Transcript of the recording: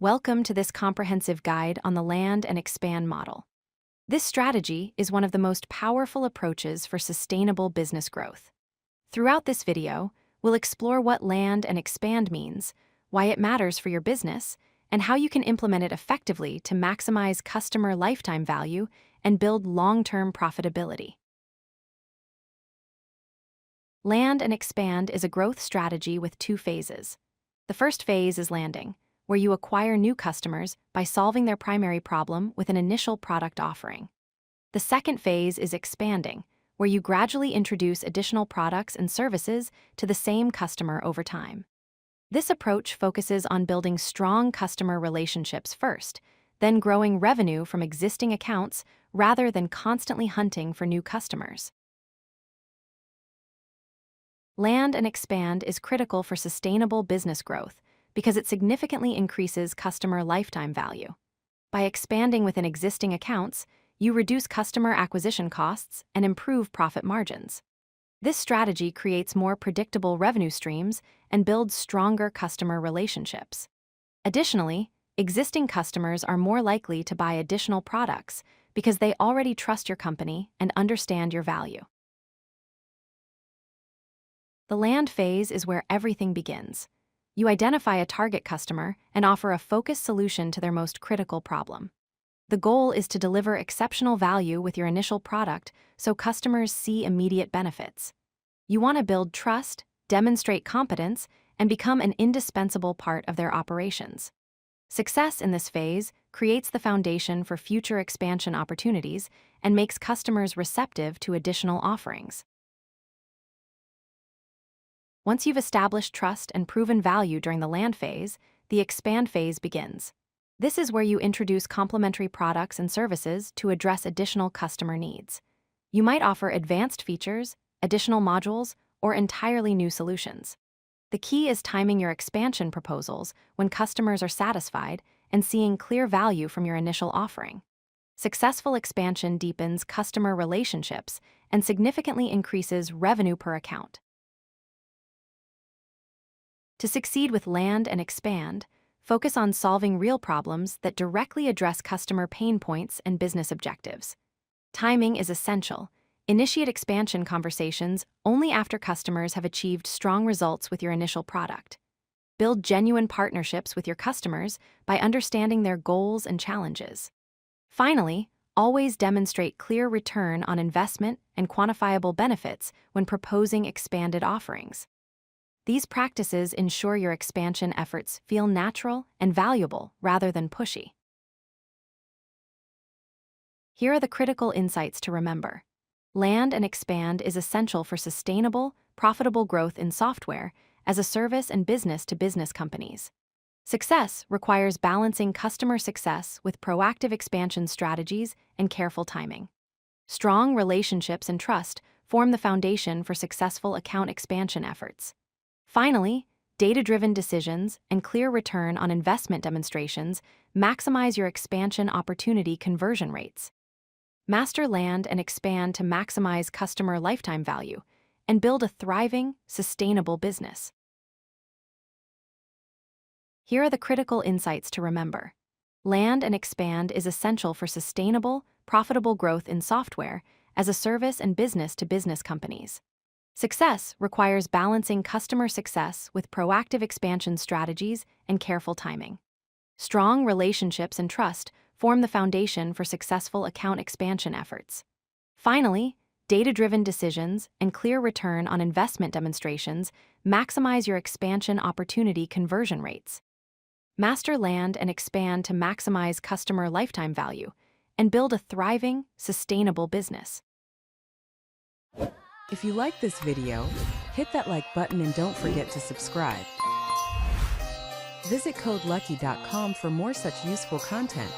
Welcome to this comprehensive guide on the land and expand model. This strategy is one of the most powerful approaches for sustainable business growth. Throughout this video, we'll explore what land and expand means, why it matters for your business, and how you can implement it effectively to maximize customer lifetime value and build long-term profitability. Land and expand is a growth strategy with two phases. The first phase is landing, where you acquire new customers by solving their primary problem with an initial product offering. The second phase is expanding, where you gradually introduce additional products and services to the same customer over time. This approach focuses on building strong customer relationships first, then growing revenue from existing accounts rather than constantly hunting for new customers. Land and expand is critical for sustainable business growth because it significantly increases customer lifetime value. By expanding within existing accounts, you reduce customer acquisition costs and improve profit margins. This strategy creates more predictable revenue streams and builds stronger customer relationships. Additionally, existing customers are more likely to buy additional products because they already trust your company and understand your value. The land phase is where everything begins. You identify a target customer and offer a focused solution to their most critical problem. The goal is to deliver exceptional value with your initial product so customers see immediate benefits. You want to build trust, demonstrate competence, and become an indispensable part of their operations. Success in this phase creates the foundation for future expansion opportunities and makes customers receptive to additional offerings. Once you've established trust and proven value during the land phase, the expand phase begins. This is where you introduce complementary products and services to address additional customer needs. You might offer advanced features, additional modules, or entirely new solutions. The key is timing your expansion proposals when customers are satisfied and seeing clear value from your initial offering. Successful expansion deepens customer relationships and significantly increases revenue per account. To succeed with land and expand, focus on solving real problems that directly address customer pain points and business objectives. Timing is essential. Initiate expansion conversations only after customers have achieved strong results with your initial product. Build genuine partnerships with your customers by understanding their goals and challenges. Finally, always demonstrate clear return on investment and quantifiable benefits when proposing expanded offerings. These practices ensure your expansion efforts feel natural and valuable rather than pushy. Here are the critical insights to remember. Land and expand is essential for sustainable, profitable growth in software as a service and business-to-business companies. Success requires balancing customer success with proactive expansion strategies and careful timing. Strong relationships and trust form the foundation for successful account expansion efforts. Finally, data-driven decisions and clear return on investment demonstrations maximize your expansion opportunity conversion rates. Master land and expand to maximize customer lifetime value and build a thriving, sustainable business. Here are the critical insights to remember. Land and expand is essential for sustainable, profitable growth in software as a service and business-to-business companies. Success requires balancing customer success with proactive expansion strategies and careful timing. Strong relationships and trust form the foundation for successful account expansion efforts. Finally, data-driven decisions and clear return on investment demonstrations maximize your expansion opportunity conversion rates. Master land and expand to maximize customer lifetime value and build a thriving, sustainable business. If you like this video, hit that like button and don't forget to subscribe. Visit codelucky.com for more such useful content.